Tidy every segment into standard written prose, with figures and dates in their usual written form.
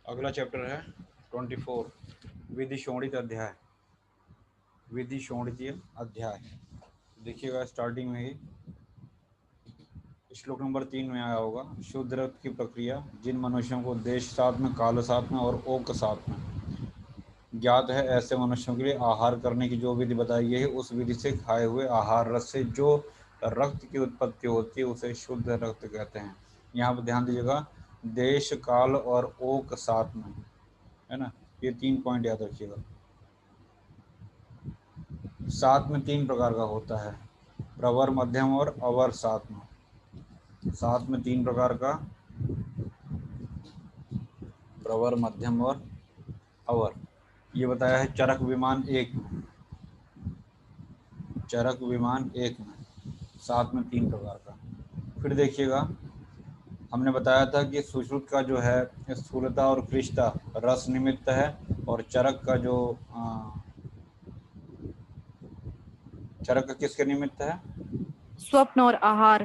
अगला चैप्टर है 24, विधि शोणित अध्याय। विधि शोणितीय अध्याय देखिएगा स्टार्टिंग में ही श्लोक नंबर 3 में आया होगा। शुद्ध रक्त की प्रक्रिया जिन मनुष्यों को देश सात्म, काल सात्म और ओक सात्म ज्ञात है, ऐसे मनुष्यों के लिए आहार करने की जो विधि बताई गई है, उस विधि से खाए हुए आहार रस से जो रक्त की उत्पत्ति होती है उसे शुद्ध रक्त कहते हैं। यहाँ पर ध्यान दीजिएगा, देश, काल और ओक सात्म, है ना, ये 3 पॉइंट याद रखिएगा। सात्म 3 प्रकार का होता है, प्रवर, मध्यम और अवर सात्म। सात्म 3 प्रकार का, प्रवर, मध्यम और अवर। ये बताया है चरक विमान 1 में। चरक विमान 1 में सात में 3 प्रकार का। फिर देखिएगा, हमने बताया था कि सुश्रुत का जो है स्थूलता और कृष्णता रस निमित्त है, और चरक का जो चरक किसके निमित्त है? स्वप्न और आहार।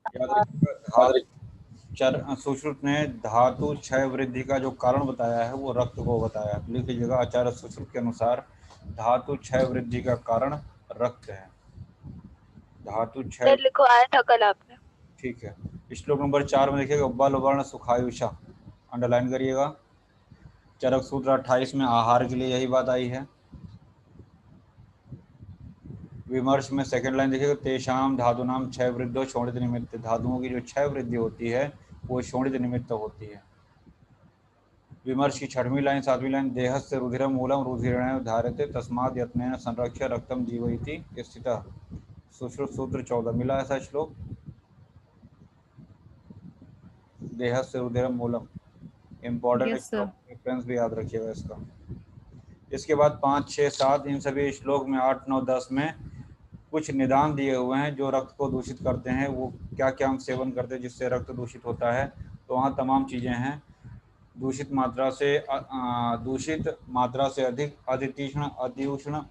याद रखिएगा, सुश्रुत ने धातु क्षय वृद्धि का जो कारण बताया है वो रक्त को बताया। लिख लीजिएगा, आचार्य सुश्रुत के अनुसार धातु क्षय वृद्धि का कारण रक्त है। धातु क्षय लिखो आया था कल आपने। ठीक है। श्लोक नंबर 4 में देखिएगा, बल वर्ण सुखायुषा, अंडरलाइन करिएगा। चरक सूत्र 28 में आहार के लिए यही बात आई है। विमर्श में सेकंड लाइन देखिएगा, तेषाम धातु नाम क्षय वृद्धो शोणित निमित्त, धातुओं की जो क्षय वृद्धि होती है वो शोणित निमित्त होती है। विमर्श की 6वीं लाइन 7वीं लाइन, देहस्य रुधिरम मूलम रुधिरेण धार्यते तस्माद् यत्नेन संरक्ष्य रक्तम जीवयति स्थितः, सुश्रुत सूत्र 14 मिला ऐसा श्लोक। देहस्य रुधिरम मूलम इम्पोर्टेंट श्लोक, रेफरेंस भी याद रखिएगा इसका। इसके बाद 5, 6, 7 इन सभी श्लोक में 8, 9, 10 में कुछ निदान दिए हुए हैं जो रक्त को दूषित करते हैं। वो क्या क्या हम सेवन करते हैं जिससे रक्त दूषित होता है, तो वहाँ तमाम चीज़ें हैं। दूषित मात्रा से अधिक, अतितीक्ष्ण, अतिउष्ण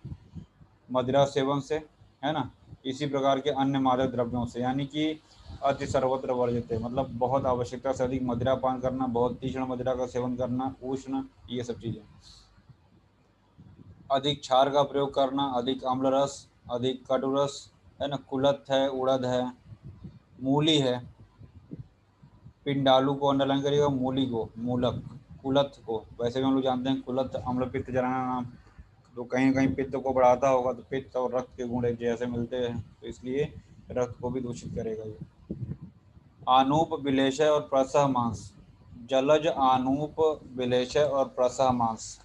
मदिरा सेवन से, है ना, इसी प्रकार के अन्य मादक द्रव्यों से, यानी कि अति सर्वत्र वर्जित है, मतलब बहुत आवश्यकता से अधिक मदिरा पान करना, बहुत तीक्ष्ण मदिरा का सेवन करना, उष्ण, ये सब चीज़ें। अधिक क्षार का प्रयोग करना, अधिक अम्ल रस, अधिक कटु रस, है ना, कुलथ है, उड़द है, मूली है, पिंडालू को अंडरलाइन करिएगा, मूली को, मूलक, कुलथ को वैसे भी हम लोग जानते हैं कुलथ अम्ल पित्त जराना नाम, तो कहीं कहीं पित्त को बढ़ाता होगा, तो पित्त और रक्त के गुण एक जैसे मिलते हैं, तो इसलिए रक्त को भी दूषित करेगा ये। आनूप, विलेशय और प्रसह मांस, जलज, आनूप, विलेशय और प्रसह मांस।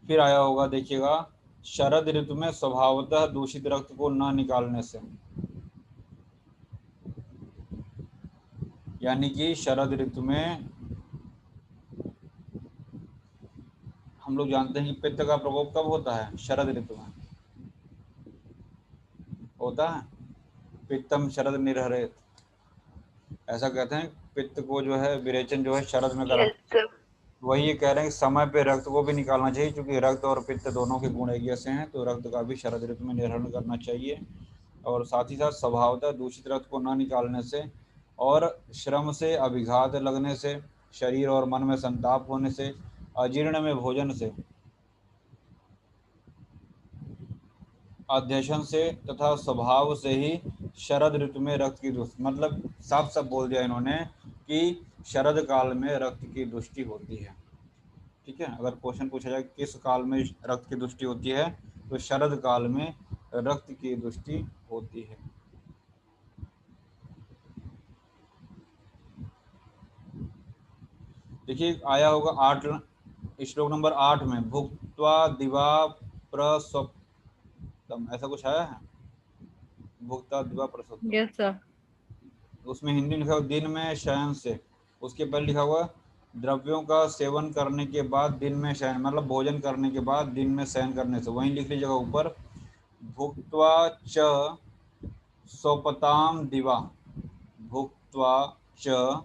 फिर आया होगा देखिएगा, शरद ऋतु में स्वभावतः दूषित रक्त को न निकालने से, यानी कि शरद ऋतु में हम लोग जानते हैं कि पित्त का प्रकोप कब होता है? शरद ऋतु में होता है। पित्तम शरद निर्हरेत, ऐसा कहते हैं। पित्त को जो है विरेचन जो है शरद में करना। वही ये कह रहे हैं कि समय पे रक्त को भी निकालना चाहिए, क्योंकि रक्त और पित्त दोनों के गुण एक जैसे हैं, तो रक्त का भी शरद ऋतु में निर्हरण करना चाहिए। और साथ ही साथ स्वभावतः दूषित रक्त को न निकालने से, और श्रम से, अभिघात लगने से, शरीर और मन में संताप होने से, अजीर्ण में भोजन से, अध्यशन से तथा स्वभाव से ही शरद ऋतु में रक्त की दुष्टि, मतलब साफ साफ बोल दिया इन्होंने कि शरद काल में रक्त की दुष्टि होती है। ठीक है, अगर क्वेश्चन पूछा जाए किस काल में रक्त की दुष्टि होती है, तो शरद काल में रक्त की दुष्टि होती है। देखिए आया होगा 8 श्लोक नंबर 8 में, भुक्त्वा दिवा प्रस्वप्तम, ऐसा कुछ आया है? भुक्त्वा दिवा प्रस्वप्तम, यस सर। उसमें हिंदी लिखा हुआ दिन में शयन से, उसके पहले लिखा हुआ द्रव्यों का सेवन करने के बाद दिन में शयन, मतलब भोजन करने के बाद दिन में शयन करने से। वहीं लिख लीजिएगा ऊपर, भुक्त्वा च स्वपताम दिवा, भुक्त्वा च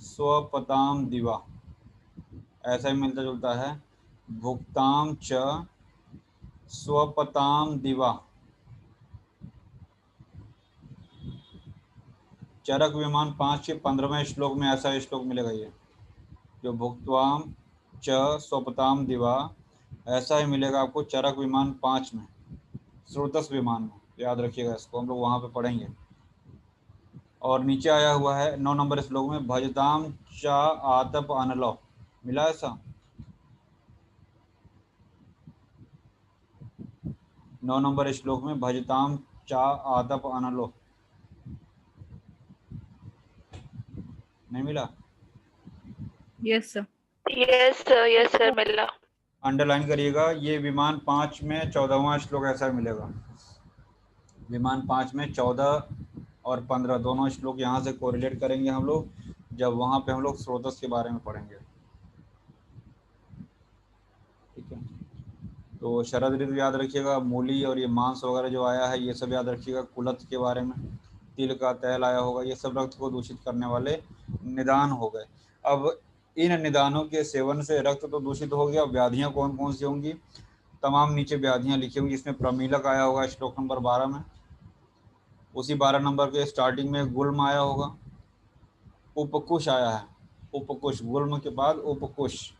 स्वपताम दिवा, ऐसा ही मिलता जुलता है। भुक्ताम च स्वपताम दिवा, चरक विमान 5 के 15वें श्लोक में ऐसा श्लोक मिलेगा, ये जो भुक्त्वाम च स्वपताम दिवा, ऐसा ही मिलेगा आपको चरक विमान 5 में, श्रोतस विमान में। याद रखिएगा इसको, हम लोग वहां पे पढ़ेंगे। और नीचे आया हुआ है 9 नंबर श्लोक में, भजताम चा आतप अनलो, मिला ऐसा 9 नंबर श्लोक में, भजताम चा आतप अनलो, नहीं मिला? Yes, sir. यस सर मिला। अंडरलाइन करिएगा, ये विमान 5 में 14वां श्लोक ऐसा मिलेगा। विमान 5 में 14 और 15 दोनों श्लोक यहाँ से कोरिलेट करेंगे हम लोग, जब वहाँ पे हम लोग स्रोतस के बारे में पढ़ेंगे। ठीक है, तो शरद ऋतु याद रखिएगा, मूली और ये मांस वगैरह जो आया है ये सब याद रखिएगा, कुलथ के बारे में, तिल का तेल आया होगा, ये सब रक्त को दूषित करने वाले निदान हो गए। अब इन निदानों के सेवन से रक्त तो दूषित हो गया, व्याधियां कौन कौन सी होंगी? तमाम नीचे व्याधियां लिखी होंगी, इसमें प्रमीलक आया होगा श्लोक नंबर 12 में, उसी 12 नंबर के स्टार्टिंग में गुल्म आया होगा, उपकुश आया है, उपकुश, गुल्म के बाद उपकुश,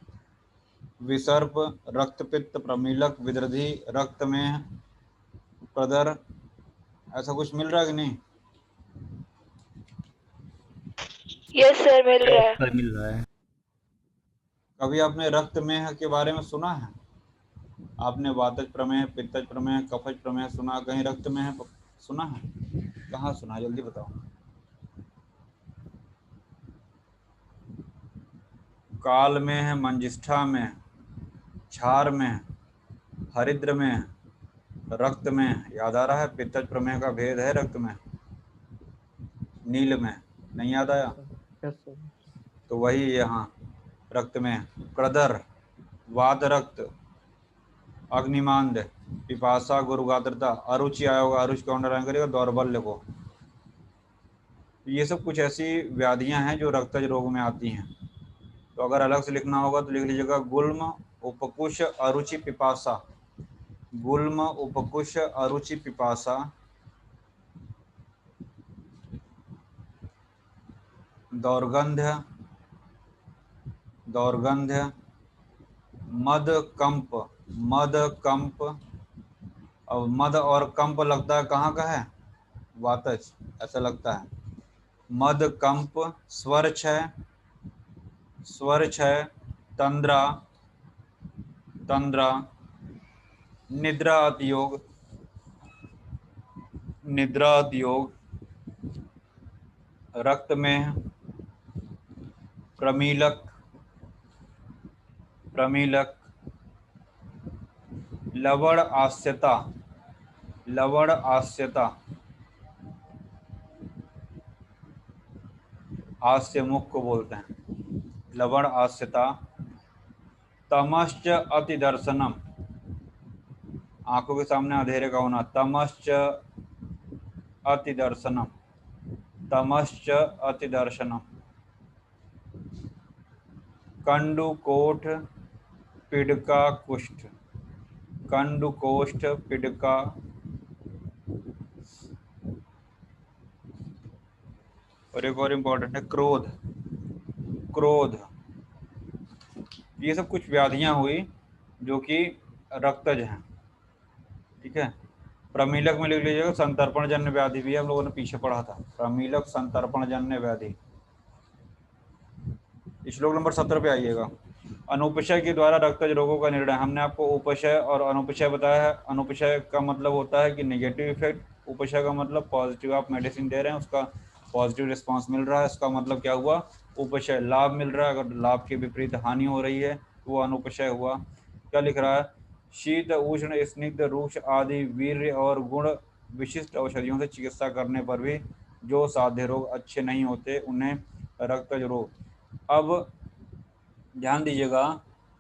विसर्प, रक्तपित्त, प्रमीलक, विदृधि, रक्त में, प्रदर, ऐसा कुछ मिल रहा है कि नहीं? यस सर मिल रहा है। सर मिल रहा है। कभी आपने रक्त में के बारे में सुना है? आपने वातज प्रमेह, पित्तज प्रमेह, कफज प्रमेह सुना, कहीं रक्त में है सुना है? कहाँ सुना है, जल्दी बताओ। काल में है, मंजिष्ठा में, क्षार में, हरिद्र में, रक्त में, याद आ रहा है? पित्तज प्रमेह का भेद है रक्त में, नील में, नहीं याद आया? तो वही यहाँ रक्त में, प्रदर, वात रक्त, अग्निमांद, पिपासा, गुरुगात्रता, अरुचि आया होगा, अरुचि का अंडरलाइन करिएगा, दौर्बल्य को। ये सब कुछ ऐसी व्याधियां हैं जो रक्तज रोग में आती हैं। तो अगर अलग से लिखना होगा तो लिख लीजिएगा गुल्म, उपकुश, अरुचि, पिपासा, गुल्म, उपकुश, अरुचि, पिपासा, दौर्गंध्य, दौर्गंध्य, मद कंप, मद कंप, और मद और कंप लगता है कहाँ का है? वातज, ऐसा लगता है। मद कंप, स्वर क्षय, स्वर क्षय, तंद्रा, तंद्रा, निद्रा अतियोग, निद्रा अतियोग, रक्त में, प्रमीलक, प्रमीलक, लवण आस्यता, लवण आस्यता, हास्य मुख को बोलते हैं, लवण आस्यता, तमश्च अतिदर्शनम, आंखों के सामने अंधेरे का होना, तमश्च अतिदर्शनम, तमश्च अतिदर्शनम, कंडुकोठ, पिडका, कुष्ठ, कंडुकोष्ठ, पिडका, और एक और इम्पोर्टेंट है क्रोध, क्रोध। ये सब कुछ व्याधियां हुई जो कि रक्तज हैं। ठीक है, प्रमीलक में लिख लीजिएगा संतर्पण जन्य व्याधि भी हम लोगों ने पीछे पढ़ा था, प्रमीलक संतर्पण जन्य व्याधि। श्लोक नंबर 17 पे आइएगा। अनुपचय के द्वारा रक्तज रोगों का निर्णय, हमने आपको उपचय और अनुपचय बताया है। अनुपचय का मतलब होता है कि नेगेटिव इफेक्ट, उपचय का मतलब पॉजिटिव, आप मेडिसिन दे रहे हैं उसका पॉजिटिव रिस्पांस मिल रहा है, इसका मतलब क्या हुआ? उपचय, लाभ मिल रहा है। अगर लाभ के विपरीत हानि हो रही है तो वो अनुपचय हुआ। क्या लिख रहा है? शीत, उष्ण, स्निग्ध, रूक्ष आदि वीर्य और गुण विशिष्ट औषधियों से चिकित्सा करने पर भी जो साध्य रोग अच्छे नहीं होते उन्हें रक्तज रोग। अब ध्यान दीजिएगा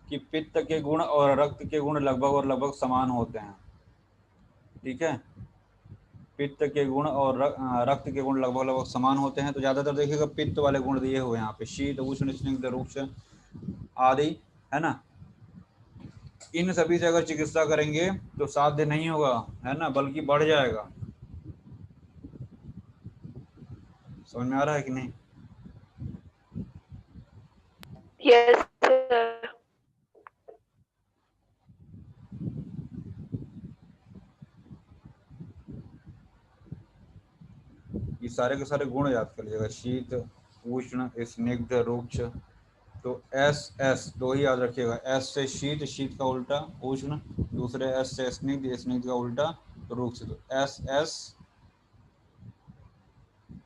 कि पित्त के गुण और रक्त के गुण लगभग और लगभग समान होते हैं। ठीक है, पित्त के गुण और रक्त के गुण लगभग लगभग समान होते हैं। तो ज़्यादातर देखिएगा पित्त वाले गुण दिए हुए हैं यहाँ पे, शीत, उष्ण, स्निग्ध, रूक्ष आदि, है ना। इन सभी से अगर चिकित्सा करेंगे तो साध्य नहीं होगा, है ना, बल्कि बढ़ जाएगा, समझ में आ रहा है कि नहीं? Yes, sir. ये सारे के सारे गुण याद कर लीजिएगा, शीत, उष्ण, स्निग्ध, रुक्ष। तो एस एस दो ही याद रखिएगा, एस से शीत, शीत का उल्टा उष्ण, दूसरे एस से स्निग्ध, स्निग्ध का उल्टा रुक्ष। तो एस एस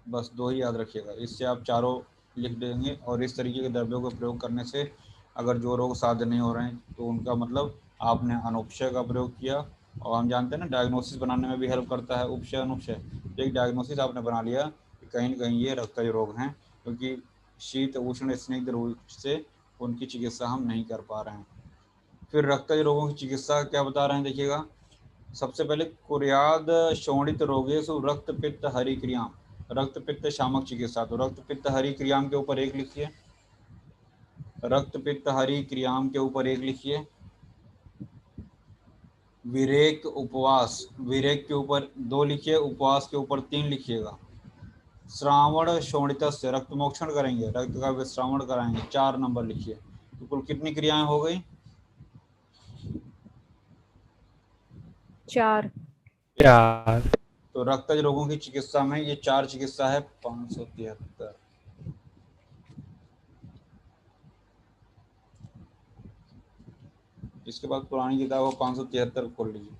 बस दो ही याद रखिएगा, इससे आप चारों लिख देंगे। और इस तरीके के द्रव्यों का प्रयोग करने से अगर जो रोग साध्य नहीं हो रहे हैं तो उनका मतलब आपने अनुपचय का प्रयोग किया। और हम जानते हैं ना, डायग्नोसिस बनाने में भी हेल्प करता है उपचय अनुपचय। तो एक डायग्नोसिस आपने बना लिया कि कहीं न कहीं ये रक्तज रोग हैं, क्योंकि शीत, उष्ण, स्निग्ध रूप से उनकी चिकित्सा हम नहीं कर पा रहे हैं। फिर रक्तज रोगों की चिकित्सा क्या बता रहे हैं, देखिएगा। सबसे पहले कुर्याद शोणित रोगेषु रक्त पित्त हरिक्रियाम, रक्त पित्त शामक चिकित्सा। तो रक्त पित्त हरिक्रियाम के ऊपर एक लिखिए, रक्त पित्त हरिक्रियाम के ऊपर एक लिखिए। विरेक उपवास, विरेक के ऊपर 2 लिखिए, उपवास के ऊपर 3 लिखिएगा। श्रावण शोणितस्य, रक्त मोक्षण करेंगे, रक्त का विश्रावण कराएंगे, 4 नंबर लिखिए। तो कुल कितनी क्रियाएं हो गई? 4। तो रक्तज रोगों की चिकित्सा में ये 4 चिकित्सा है। 573। इसके बाद पुरानी किताब हो 573 खोल लीजिए।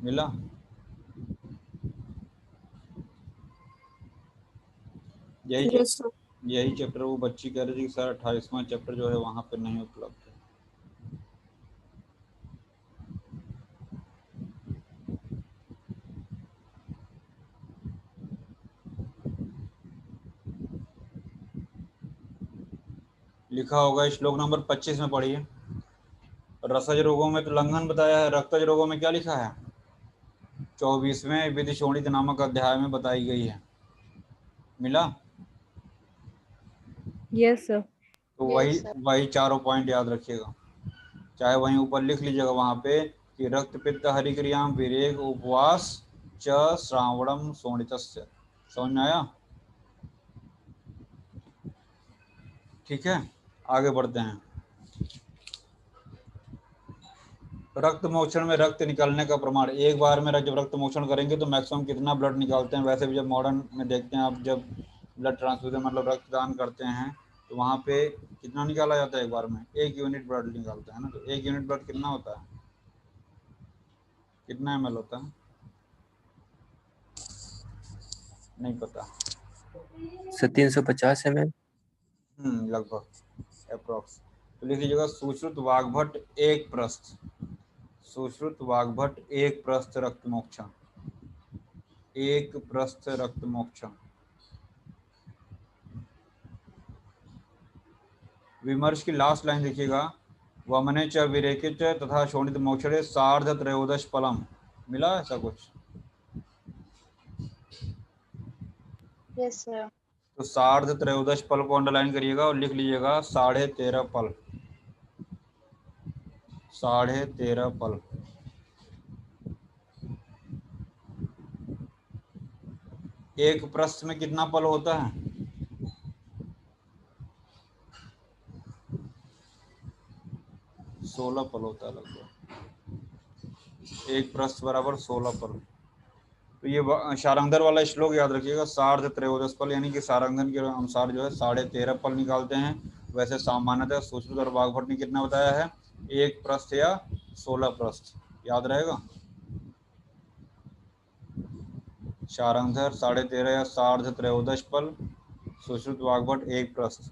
मिला? यही यस सर। यही चैप्टर वो बच्ची कह रही थी कि सर 28वां चैप्टर जो है वहाँ पे नहीं उपलब्ध है। लिखा होगा श्लोक नंबर 25 में, पढ़िए। रसज रोगों में तो लंघन बताया है, रक्तज रोगों में क्या लिखा है? 24वें विधि शोणित नामक अध्याय में बताई गई है। मिला? Yes sir. तो वही वही चारों पॉइंट याद रखिएगा, चाहे वहीं ऊपर लिख लीजिएगा वहां पे कि रक्त पित्त हरिक्रियाम विरेक उपवास च श्रावणम शोणितस्य। समझ में आया? ठीक है, आगे बढ़ते हैं। रक्त मोक्षण में रक्त निकालने का प्रमाण, एक बार में जब रक्त मोक्षण करेंगे तो मैक्सिमम कितना ब्लड निकालते हैं? वैसे भी जब मॉडर्न में देखते हैं आप, जब ब्लड ट्रांसफ्यूजन मतलब रक्तदान करते हैं तो वहाँ पे कितना निकाला जाता है एक बार में? 1 यूनिट ब्लड निकालते हैं ना। तो 1 यूनिट ब्लड कितना होता है, कितना ml होता है? नहीं पता। Sir 350 ml। लगभग अप्रोक्स। तो लिख लीजिएगा सुश्रुत वाग्भट 1 प्रस्थ, सुश्रुत वाग्भट 1 प्रस्थ रक्त मोक्षण, 1 प्रस्थ रक्त मोक्षण। विमर्श की लास्ट लाइन देखिएगा, वमने च विरेके च तथा शोणित मोक्षणे सार्ध त्रयोदश फलम। मिला ऐसा कुछ? Yes, sir. तो सार्ध त्रयोदश फल को अंडरलाइन करिएगा और लिख लीजिएगा 13.5 फल, 13.5 फल। एक प्रस्थ में कितना फल होता है? 16 फल होता है लगभग। एक प्रस्थ बराबर 16 फल। तो ये शारंगधर वाला श्लोक याद रखिएगा, सार्ध त्रयोदश फल, यानी कि सारंगधर के अनुसार जो है 13.5 फल निकालते हैं। वैसे सामान्यतः सुश्रुत और वाग्भट ने कितना बताया है? 1 प्रस्थ या 16 प्रस्थ। याद रहेगा? शारंगधर 13.5 या सार्ध त्रयोदश फल, सुश्रुत वाग्भट 1 प्रस्थ।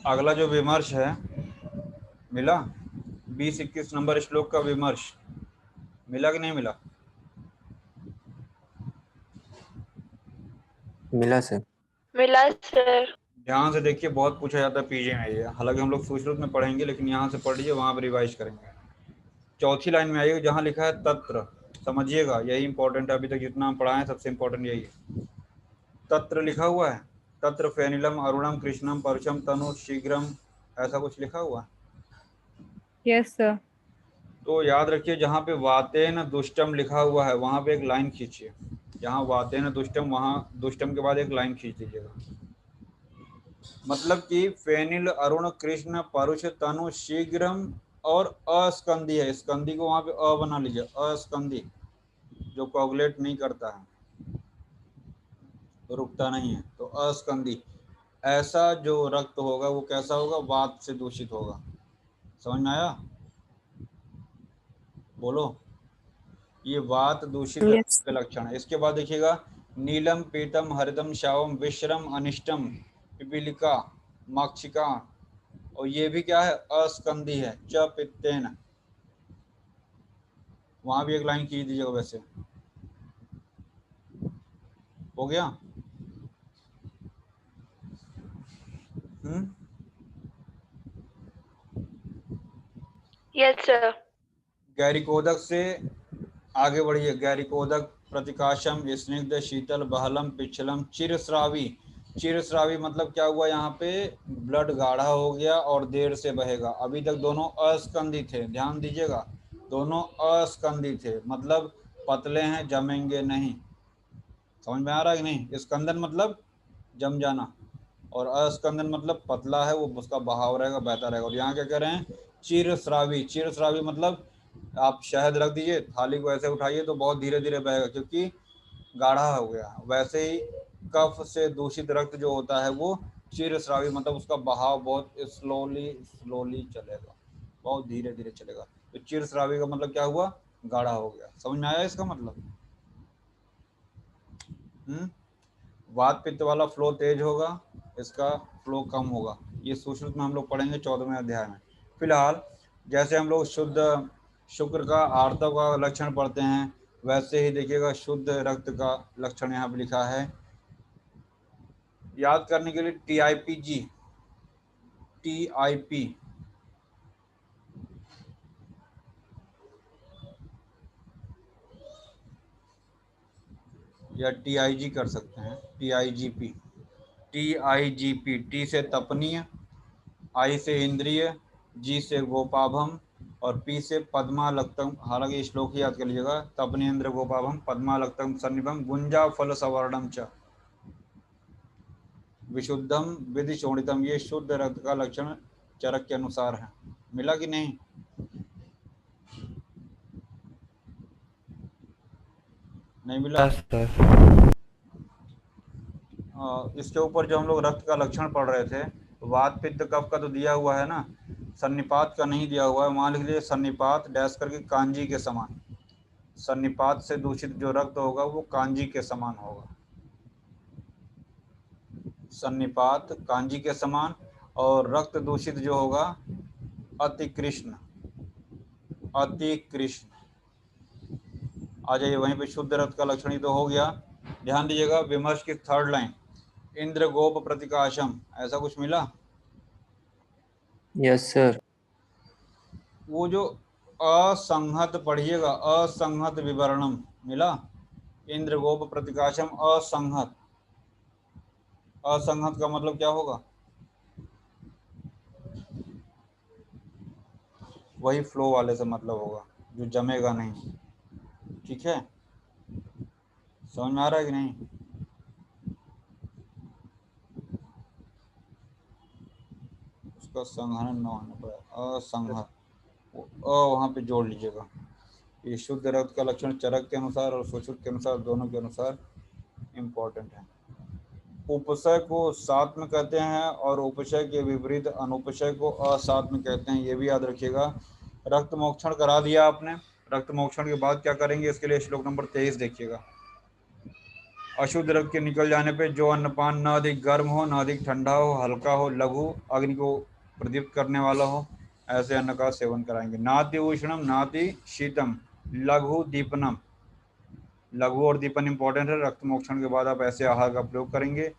अगला जो विमर्श है, मिला? 20-21 नंबर श्लोक का विमर्श मिला कि नहीं मिला? मिला सर। मिला यस सर। ध्यान से देखिए, बहुत पूछा जाता है पीजे में ये, हालांकि हम लोग सुश्रुत में पढ़ेंगे, लेकिन यहाँ से पढ़ लीजिए, वहाँ पर रिवाइज करेंगे। चौथी लाइन में आइएगा जहाँ लिखा है तत्र, समझिएगा, यही इंपॉर्टेंट है, अभी तक जितना हम पढ़ाए सबसे इंपॉर्टेंट यही है। तत्र लिखा हुआ है, तत्र फेनिलम अरुणम कृष्णम परशम तनु शीघ्रम, ऐसा कुछ लिखा हुआ है। Yes, sir. तो याद रखिए, जहाँ पे वातेन दुष्टम लिखा हुआ है वहां पे एक लाइन खींचिए, जहाँ वातेन दुष्टम, वहां दुष्टम के बाद एक लाइन खींच दीजिएगा। मतलब कि फेनिल अरुण कृष्ण परुष तनु शीघ्रम और अस्कंदी है, स्कंदी को वहां पे अ बना लीजिए, अस्कंदी, जो कोगुलेट नहीं करता है, तो रुकता नहीं है, तो अस्कंदी। ऐसा जो रक्त होगा वो कैसा होगा, वात से दूषित होगा। समझ में आया? बोलो, ये वात दूषित रक्त Yes. के लक्षण है। इसके बाद देखिएगा, नीलम पीतम हरितम श्यावम विश्रम अनिष्टम पिपीलिका माक्षिका, और ये भी क्या है, अस्कंदी है, च पित्तेन, वहां भी एक लाइन खींच दीजिएगा। वैसे हो गया? Yes sir. गैरिकोदक से आगे बढ़िए, गैरिकोदक प्रतिकाशम स्निग्ध शीतल बहलम पिछलम चिरस्रावी। चिरस्रावी मतलब क्या हुआ, यहाँ पे ब्लड गाढ़ा हो गया और देर से बहेगा। अभी तक दोनों अस्कंदी थे, ध्यान दीजिएगा, दोनों अस्कंदी थे, मतलब पतले हैं, जमेंगे नहीं। समझ में आ रहा है कि नहीं? स्कंदन मतलब जम जाना, और अस्कंदन मतलब पतला है, वो उसका बहाव रहेगा, बहता रहेगा। और यहाँ क्या कह रहे हैं, चिरस्रावी। चिरस्रावी मतलब आप शहद रख दीजिए, थाली को ऐसे उठाइए तो बहुत धीरे धीरे बहेगा, क्योंकि गाढ़ा हो गया। वैसे ही कफ से दूषित रक्त जो होता है वो चिरस्रावी, मतलब उसका बहाव बहुत स्लोली स्लोली चलेगा, बहुत धीरे धीरे चलेगा। तो चिरस्रावी का मतलब क्या हुआ, गाढ़ा हो गया। समझ में आया इसका मतलब? वात पित्त वाला फ्लो तेज होगा, इसका फ्लो कम होगा। ये सुश्रुत में हम लोग पढ़ेंगे 14वें अध्याय में। फिलहाल जैसे हम लोग शुद्ध शुक्र का आर्तव का लक्षण पढ़ते हैं, वैसे ही देखिएगा शुद्ध रक्त का लक्षण यहाँ पे लिखा है। याद करने के लिए TIPG, TIP, या TIG कर सकते हैं, TIGP, TIGP। टी से तपनीय, आई से इंद्रिय, जी से गोपाभम, और पी से पद्मालक्तम। हालांकि श्लोक ही याद कर लीजिएगा, तपनेन्द्र गोपाभम पद्मालक्तम सन्निभम गुंजा फल सवर्णम च विशुद्धम विधि शोणितम। ये शुद्ध रक्त का लक्षण चरक के अनुसार है। मिला कि नहीं? नहीं मिला? इसके ऊपर जो हम लोग रक्त का लक्षण पढ़ रहे थे, वात पित्त कफ का तो दिया हुआ है ना, सन्निपात का नहीं दिया हुआ है। वहां लिख लीजिए सन्निपात डैश करके कांजी के समान। सन्निपात से दूषित जो रक्त होगा वो कांजी के समान होगा, सन्निपात कांजी के समान। और रक्त दूषित जो होगा अति कृष्ण, अति कृष्ण। आ जाइए वहीं पे, शुद्ध रक्त का लक्षण ही तो हो गया। ध्यान दीजिएगा, विमर्श की थर्ड लाइन, इंद्र गोप प्रतिकाशम, ऐसा कुछ मिला? Yes sir. वो जो असंहत पढ़िएगा, असंहत विवरणम मिला। इंद्र गोप प्रतिकाशम असंहत, असंहत का मतलब क्या होगा, वही फ्लो वाले से मतलब होगा, जो जमेगा नहीं। ठीक है, समझ में आ रहा है कि नहीं? उसका संहरण न होने पर असंहत, वहां पे जोड़ लीजिएगा। ये शुद्ध रक्त का लक्षण चरक के अनुसार और सुश्रुत के अनुसार, दोनों के अनुसार इम्पोर्टेंट है। उपशय को साथ में कहते हैं और उपशय के विपरीत अनुपशय को असात में कहते हैं, ये भी याद रखिएगा। रक्त मोक्षण करा दिया आपने, रक्त मोक्षण के बाद क्या करेंगे, इसके लिए श्लोक नंबर 23 देखिएगा। अशुद्ध रक्त के निकल जाने पे जो अन्नपान न अधिक गर्म हो, न अधिक ठंडा हो, हल्का हो, लघु, अग्नि को प्रदीप्त करने वाला हो, ऐसे अन्न का सेवन कराएंगे। नाति उष्णम नाति शीतम लघु दीपनम। लघु और दीपन इंपॉर्टेंट है, रक्त मोक्षण के बाद आप ऐसे आहार का प्रयोग करेंगे।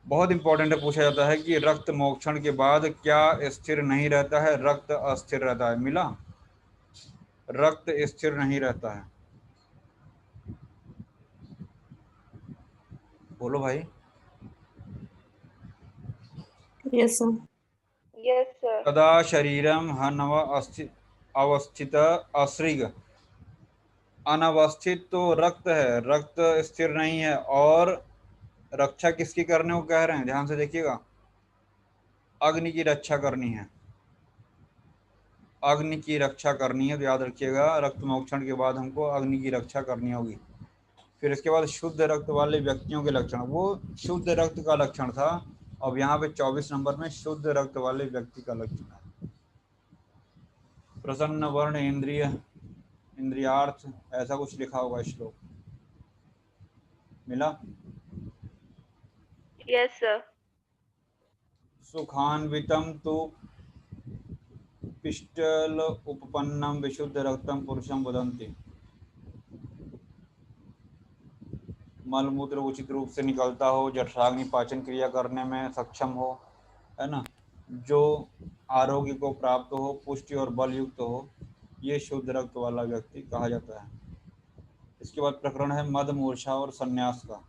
बहुत इंपॉर्टेंट है, पूछा जाता है कि रक्त मोक्षण के बाद क्या स्थिर नहीं रहता है? रक्त अस्थिर रहता है। मिला? रक्त स्थिर नहीं रहता है। बोलो भाई। Yes, sir. Yes, sir. कदा शरीरम हनव अवस्थित असृग। अनवस्थित तो रक्त है, रक्त स्थिर नहीं है। और रक्षा किसकी करने को कह रहे हैं? ध्यान से देखिएगा, अग्नि की रक्षा करनी है। अग्नि की रक्षा करनी है, तो याद रखिएगा रक्त मोक्षण के बाद हमको अग्नि की रक्षा करनी होगी। फिर इसके बाद शुद्ध रक्त वाले व्यक्तियों के लक्षण, वो शुद्ध रक्त का लक्षण था। अब यहाँ पे 24 नंबर में शुद्ध रक्त वाले व्यक्ति का लक्षण है। प्रसन्न वर्ण इंद्रिय इंद्रियार्थ, ऐसा कुछ लिखा होगा श्लोक। मिला? Yes, sir. सुखान्वितम तो पिष्टल उपपन्नम विशुद्ध रक्तम पुरुषम वदन्ति। मलमूत्र उचित रूप से निकलता हो, जठराग्नि पाचन क्रिया करने में सक्षम हो, है ना, जो आरोग्य को प्राप्त हो, पुष्टि और बल युक्त हो, ये शुद्ध रक्त वाला व्यक्ति कहा जाता है। इसके बाद प्रकरण है मद मूर्छा और संन्यास का।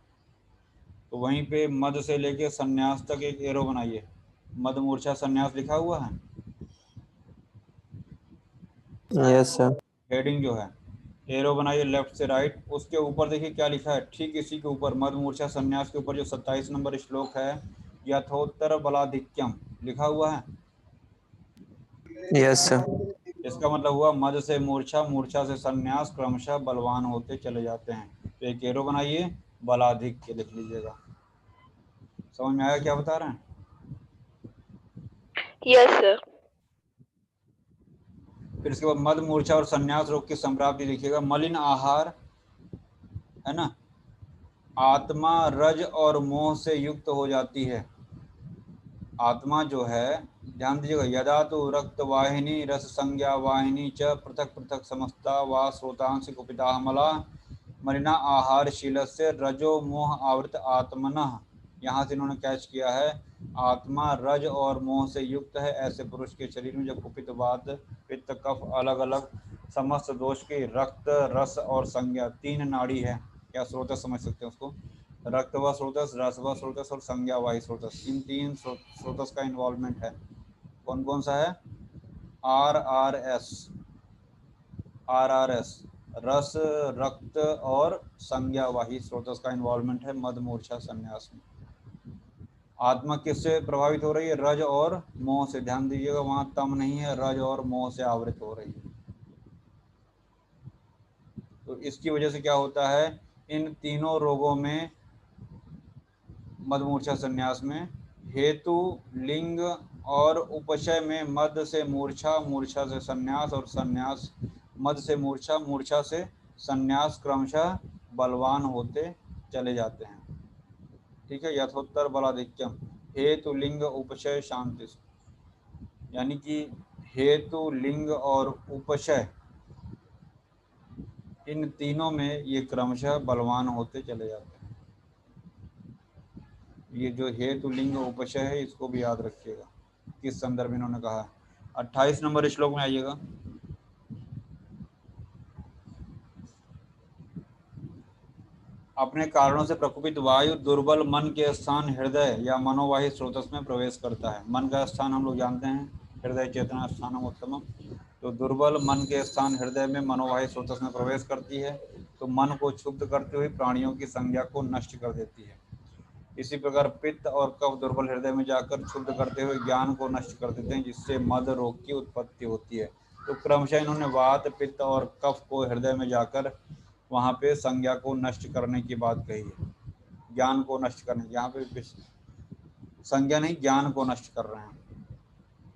तो वहीं पे मद से लेके संन्यास तक एक एरो बनाइए। मद मूर्छा संन्यास लिखा हुआ है, यस सर। हेडिंग जो है, एरो बनाइए लेफ्ट से राइट। उसके ऊपर देखिए क्या लिखा है, ठीक इसी के ऊपर मद मूर्छा संन्यास के ऊपर जो 27 नंबर श्लोक है, यथोत्तर बलाधिक्यम लिखा हुआ है। Yes sir. इसका मतलब हुआ मद से मूर्छा, मूर्छा से संन्यास, क्रमशः बलवान होते चले जाते हैं। तो एक एरो बनाइए, बलाधिक्य लिख लीजिएगा। समझ में आया क्या बता रहे हैं? Yes, sir. फिर इसके बाद मद मूर्छा और संन्यास रोग की संप्राप्ति देखिएगा। मलिन आहार, है ना, आत्मा रज और मोह से युक्त हो जाती है। आत्मा जो है, ध्यान दीजिएगा, यदा तो रक्त वाहिनी रस संज्ञा वाहिनी च पृथक पृथक समस्ता वा श्रोतांश कुपिता मला मलिना आहार शील से रजो मोह आवृत आत्मनः। यहाँ से इन्होंने कैच किया है, आत्मा रज और मोह से युक्त है। ऐसे पुरुष के शरीर में जो कुपित वात पित्त कफ अलग अलग समस्त दोष की रक्त रस और संज्ञा 3 नाड़ी है। क्या स्रोतस समझ सकते हैं उसको? रक्त व स्रोतस, रस व स्रोतस और संज्ञा वाही स्रोतस, इन 3 स्रोतस का इन्वॉल्वमेंट है। कौन कौन सा है? RRS, रस रक्त और संज्ञावाही स्रोतस का इन्वॉल्वमेंट है मद मूर्छा संन्यास में। आत्मा किससे प्रभावित हो रही है? रज और मोह से। ध्यान दीजिएगा, वहां तम नहीं है, रज और मोह से आवृत हो रही है। तो इसकी वजह से क्या होता है, इन तीनों रोगों में, मद मूर्छा संन्यास में, हेतु लिंग और उपशय में मद से मूर्छा, मूर्छा से संन्यास और संन्यास मद से मूर्छा, मूर्छा से संन्यास क्रमशः बलवान होते चले जाते हैं। ठीक है, यथोत्तर बलाधिक्यम हेतु लिंग उपशय शांति, यानी कि हेतु लिंग और उपशय, इन तीनों में ये क्रमशः बलवान होते चले जाते हैं। ये जो हेतु लिंग उपशय है, इसको भी याद रखिएगा किस संदर्भ में इन्होंने कहा है। 28 नंबर श्लोक में आइएगा। अपने कारणों से प्रकुपित वायु दुर्बल मन के स्थान हृदय या मनोवाही स्रोतस में प्रवेश करता है। मन का स्थान हम लोग जानते हैं, हृदय चेतना स्थानम उत्तमम। तो दुर्बल मन के स्थान हृदय में मनोवाही स्रोतस में प्रवेश करती है, तो मन को क्षुब्ध करते हुए प्राणियों की संज्ञा को नष्ट कर देती है। इसी प्रकार पित्त और कफ दुर्बल हृदय में जाकर क्षुब्ध करते हुए ज्ञान को नष्ट कर देते हैं, जिससे मद रोग की उत्पत्ति होती है। तो क्रमशः इन्होंने वात पित्त और कफ को हृदय में जाकर वहाँ पे संज्ञा को नष्ट करने की बात कही है, ज्ञान को नष्ट करने। यहाँ पे संज्ञा नहीं, ज्ञान को नष्ट कर रहे हैं।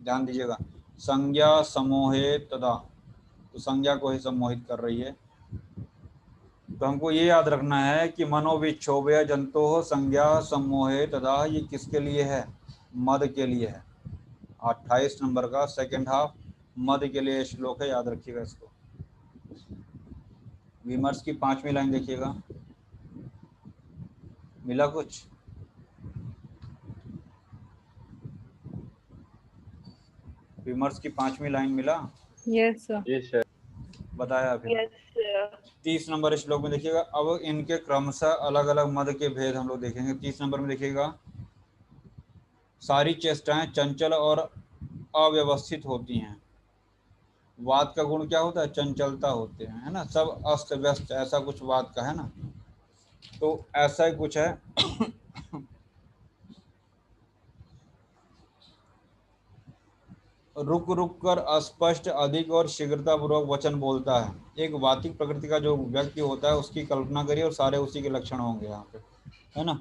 ध्यान दीजिएगा, संज्ञा समोहे तदा, तो संज्ञा को ही सम्मोहित कर रही है। तो हमको ये याद रखना है कि मनोविक्षोभ्य जंतो संज्ञा सम्मोहे तदा, ये किसके लिए है? मद के लिए है। 28 नंबर का सेकंड हाफ मद के लिए श्लोक है, याद रखिएगा इसको। विमर्श की 5वीं लाइन देखिएगा, मिला कुछ? विमर्श की 5वीं लाइन मिला? Yes, sir. Yes, sir. बताया फिर। Yes, sir. 30 नंबर श्लोक में देखिएगा, अब इनके क्रमशः अलग अलग मद के भेद हम लोग देखेंगे। 30 नंबर में देखिएगा, सारी चेष्टाएं चंचल और अव्यवस्थित होती हैं। वाद का गुण क्या होता है? चंचलता होते हैं, है ना। सब अस्त व्यस्त, ऐसा कुछ वाद का है ना। तो ऐसा ही कुछ है। रुक रुक कर अस्पष्ट, अधिक और शीघ्रता पूर्वक वचन बोलता है। एक वातिक प्रकृति का जो व्यक्ति होता है उसकी कल्पना करिए और सारे उसी के लक्षण होंगे यहाँ पे, है ना।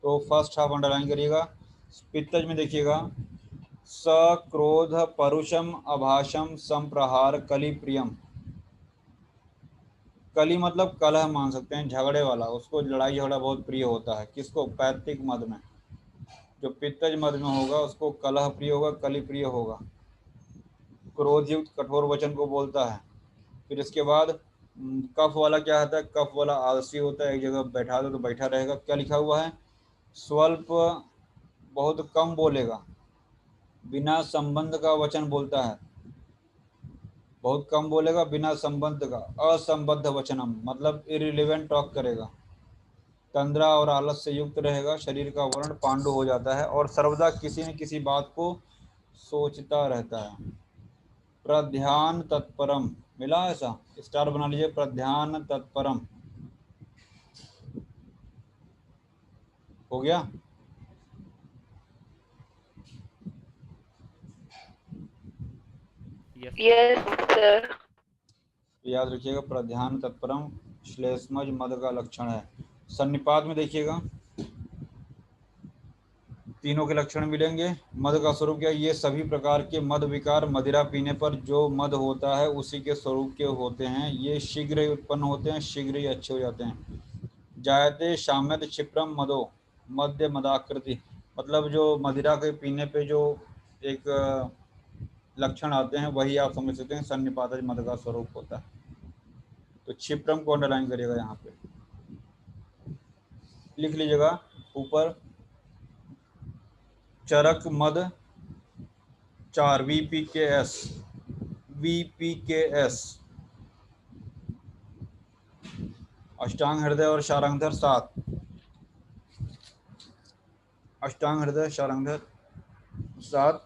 तो फर्स्ट हाफ अंडरलाइन करिएगा। पित्तज में देखिएगा, सक्रोध परुषम अभाषम संप्रहार कली प्रियम। कली मतलब कलह मान सकते हैं, झगड़े वाला, उसको लड़ाई झगड़ा बहुत प्रिय होता है। किसको? पैतृक मद में। जो पित्तज मद में होगा उसको कलह प्रिय होगा, कली प्रिय होगा। क्रोधयुक्त कठोर वचन को बोलता है। फिर इसके बाद कफ वाला क्या होता है? कफ वाला आलसी होता है, एक जगह बैठा दो तो बैठा रहेगा। क्या लिखा हुआ है? स्वल्प, बहुत कम बोलेगा, बिना संबंध का वचन बोलता है। बहुत कम बोलेगा, बिना संबंध का, असंबद्ध वचनम मतलब इरिलेवेंट टॉक करेगा। तंद्रा और आलस से युक्त रहेगा, शरीर का वर्ण पांडु हो जाता है और सर्वदा किसी न किसी बात को सोचता रहता है। प्रध्यान तत्परम मिला, ऐसा स्टार बना लीजिए, प्रध्यान तत्परम हो गया। Yes, sir. याद रखिएगा, प्रध्यान तत्परम श्लेषमज मद का लक्षण है। सन्निपात में देखिएगा, तीनों के लक्षण मिलेंगे। मद का स्वरूप क्या? ये सभी प्रकार के मद विकार मदिरा पीने पर जो मद होता है उसी के स्वरूप के होते हैं। ये शीघ्र ही उत्पन्न होते हैं, शीघ्र ही अच्छे हो जाते हैं। जायते शाम्यत क्षिप्रम मदो, मध्य मदाकृति मतलब जो मदिरा के पीने पे जो एक लक्षण आते हैं वही आप समझ सकते हैं सन्निपातज मद का स्वरूप होता है। तो क्षिप्रम को अंडरलाइन करिएगा, यहाँ पे लिख लीजिएगा ऊपर। चरक मद 4 VPKS, VPKS। अष्टांग हृदय और शारंगधर 7, अष्टांग हृदय शारंगधर 7,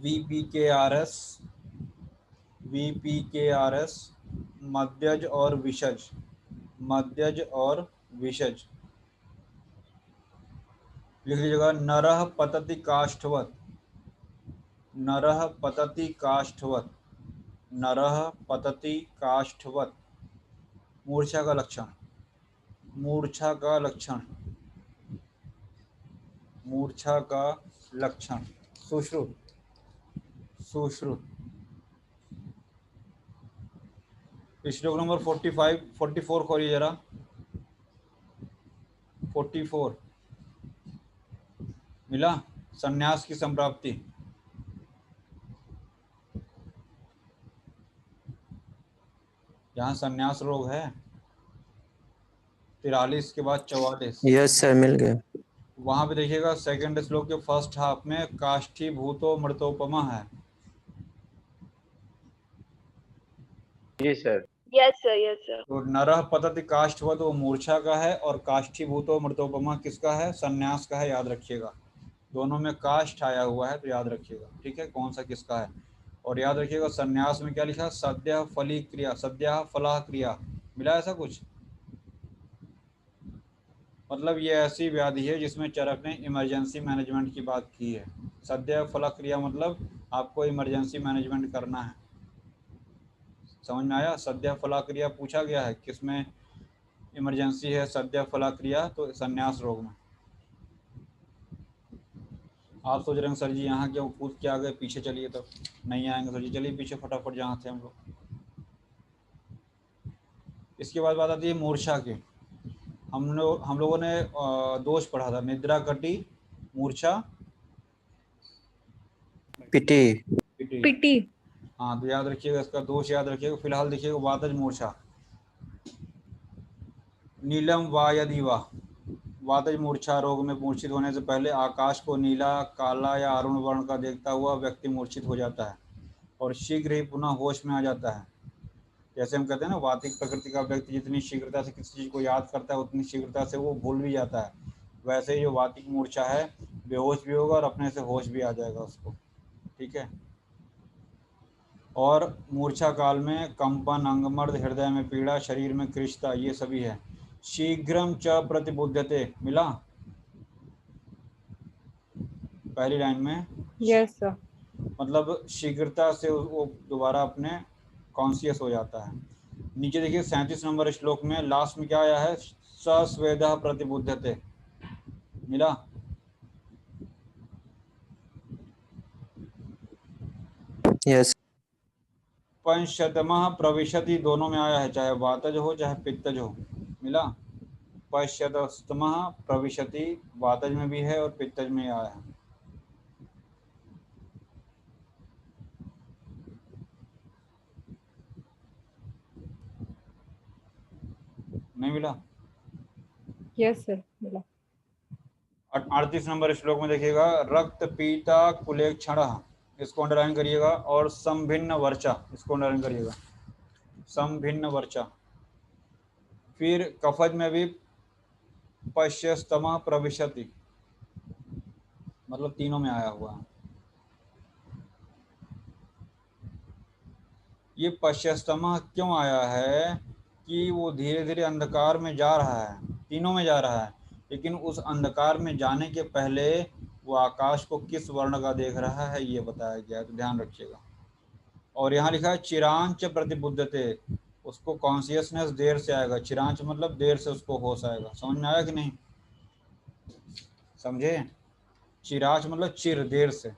VPKRS, VPKRS, मध्यज और विषज, मध्यज और विषज लिख लीजिएगा। नरः पतति काष्ठवत, नरः पतति काष्ठवत, नरः पतति काष्ठवत। मूर्छा का लक्षण, मूर्छा का लक्षण, मूर्छा का लक्षण। सुश्रुत, सुश्रुत। श्लोक नंबर 45 44 खोलिए जरा। 44 मिला? संन्यास की संप्राप्ति। यहाँ संन्यास रोग है। 43 के बाद 44। यस सर, मिल गया। वहां पे देखिएगा सेकंड श्लोक के फर्स्ट हाफ में काष्ठी भूतो मृतोपमा है। Yes, sir. Yes, sir. Yes, sir. तो नरः पतति काष्ठवत वो मूर्छा का है और काष्ठी भूतो मृतोपमा किसका है? संन्यास का है, याद रखिएगा। दोनों में काष्ठ आया हुआ है तो याद रखिएगा, ठीक है, कौन सा किसका है। और याद रखिएगा संन्यास में क्या लिखा? सद्यः फली क्रिया, सद्यः फलाह क्रिया मिला, ऐसा कुछ। मतलब ये ऐसी व्याधि है जिसमें चरक ने इमरजेंसी मैनेजमेंट की बात की है। सद्यः फला क्रिया मतलब आपको इमरजेंसी मैनेजमेंट करना है। समझ में आया? सद्यः फला क्रिया पूछा गया है, किसमें इमरजेंसी है सद्यः फला क्रिया? तो संन्यास रोग में। आप सोच रहे हैं सर जी यहाँ क्यों कूद के आ गए, पीछे चलिए। तो नहीं आएंगे सर जी, चलिए पीछे फटाफट जहाँ थे हम लोग। इसके बाद बात आती है मूर्छा की। हम लोगों ने दोष पढ़ा था, निद्रा कटी, मूर्छा, पिटी। पिटी। पिटी। हाँ, तो याद रखिएगा, इसका दोष याद रखिएगा। फिलहाल देखिएगा वातज मूर्छा। नीलम वा यदि वा, वातज मूर्छा रोग में मूर्छित होने से पहले आकाश को नीला, काला या अरुण वर्ण का देखता हुआ व्यक्ति मूर्छित हो जाता है और शीघ्र ही पुनः होश में आ जाता है। जैसे हम कहते हैं ना, वातिक प्रकृति का व्यक्ति जितनी शीघ्रता से किसी चीज को याद करता है उतनी शीघ्रता से वो भूल भी जाता है। वैसे ही जो वातिक मूर्छा है, बेहोश भी होगा और अपने से होश भी आ जाएगा उसको। ठीक है। और मूर्छा काल में कंपन, अंगमर्द, हृदय में पीड़ा, शरीर में कृशता, ये सभी है। शीघ्रम च प्रतिबुध्यते, मिला पहली लाइन में। Yes, sir. मतलब शीघ्रता से वो दोबारा अपने कॉन्शियस हो जाता है। नीचे देखिए 37 नंबर श्लोक में लास्ट में क्या आया है, सस्वेदः प्रतिबुध्यते, मिला। Yes. पंचशतमः प्रविशति दोनों में आया है, चाहे वातज हो चाहे पित्तज हो, मिला। पंचशतमः प्रविशति वातज में भी है और पित्तज में आया है। नहीं मिला। Yes, sir. मिला। 38 नंबर श्लोक में देखिएगा, रक्त पीता कुलेक्षण, इसको अंडरलाइन करिएगा, और संभिन्न वर्चा, इसको अंडरलाइन करिएगा, संभिन्न वर्चा। फिर कफज में भी पश्यस्तमः प्रविशति, मतलब तीनों में आया हुआ है। ये पश्यस्तमः क्यों आया है कि वो धीरे धीरे अंधकार में जा रहा है, तीनों में जा रहा है, लेकिन उस अंधकार में जाने के पहले वो आकाश को किस वर्ण का देख रहा है ये बताया गया है, तो ध्यान रखिएगा। और यहाँ लिखा है चिरांच प्रतिबुद्धते, उसको कॉन्शियसनेस देर से आएगा। चिरांच मतलब देर से उसको होश आएगा। समझ में आया कि नहीं? समझे? चिरांच मतलब चिर, देर से।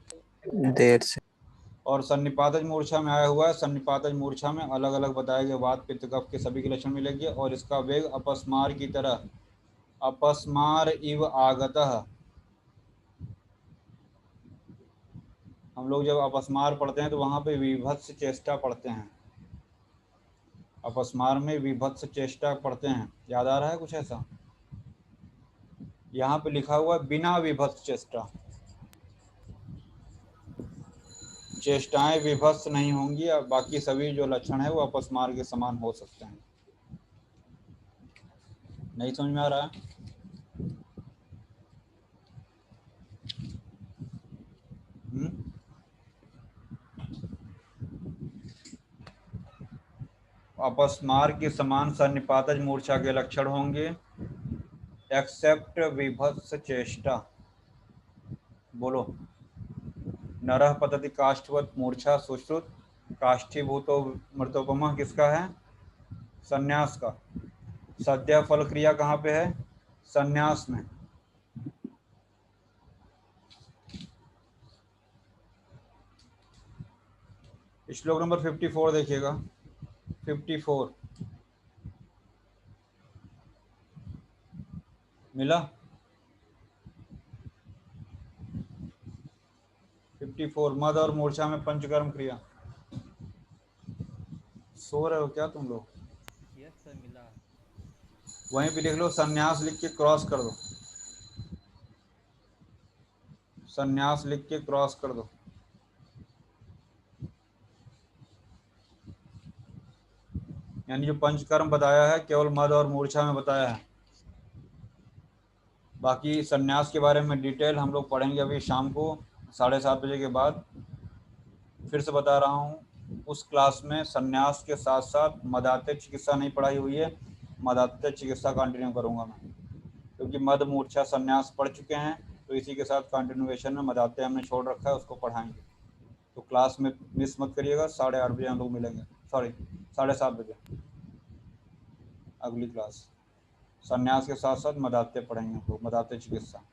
देर से। और सन्निपातज मूर्छा में आया हुआ है। सन्निपातज मूर्छा में अलग अलग बताए गए वात पित्त कफ के सभी के लक्षण मिलेंगे, और इसका वेग अपस्मार की तरह, अपस्मार इव आगतः। हम लोग जब अपस्मार पढ़ते हैं तो वहां पे विभत्स चेष्टा पढ़ते हैं, अपस्मार में विभत्स चेष्टा पढ़ते हैं। याद आ रहा है कुछ ऐसा? यहाँ पे लिखा हुआ है बिना विभत्स चेष्टा, चेष्टाएं विभत्स नहीं होंगी, और बाकी सभी जो लक्षण है वो अपस्मार के समान हो सकते हैं। नहीं समझ में आ रहा है? अपस्मार के समान सन्निपातज मूर्छा के लक्षण होंगे, एक्सेप्ट विभत्स चेष्टा। बोलो। नरह पतति काष्ठवत मूर्छा सुश्रुत, काष्ठीभूतो मृतोपमा किसका है? संन्यास का। सद्य फल क्रिया कहाँ पे है? संन्यास में। श्लोक नंबर 54 देखिएगा, 54 मिला। 54 मद और मूर्छा में पंचकर्म क्रिया। सो रहे हो क्या तुम लोग? यस सर, मिला। वहीं पे लिख लो, संन्यास लिख के क्रॉस कर दो, संन्यास लिख के क्रॉस कर दो। यानी जो पंचकर्म बताया है केवल मद और मूर्छा में बताया है। बाकी संन्यास के बारे में डिटेल हम लोग पढ़ेंगे अभी शाम को 7:30 बजे के बाद। फिर से बता रहा हूँ, उस क्लास में संन्यास के साथ साथ मदात्य चिकित्सा नहीं पढ़ाई हुई है, मदात्य चिकित्सा कंटिन्यू करूँगा मैं, क्योंकि मद मूर्छा संन्यास पढ़ चुके हैं, तो इसी के साथ कंटिन्यूएशन में मदात्य हमने छोड़ रखा है, उसको पढ़ाएंगे। तो क्लास में मिस मत करिएगा, 8:30 बजे हम लोग मिलेंगे, सॉरी 7:30 बजे अगली क्लास। संन्यास के साथ साथ मदात्य पढ़ेंगे हम लोग, मदात्य चिकित्सा।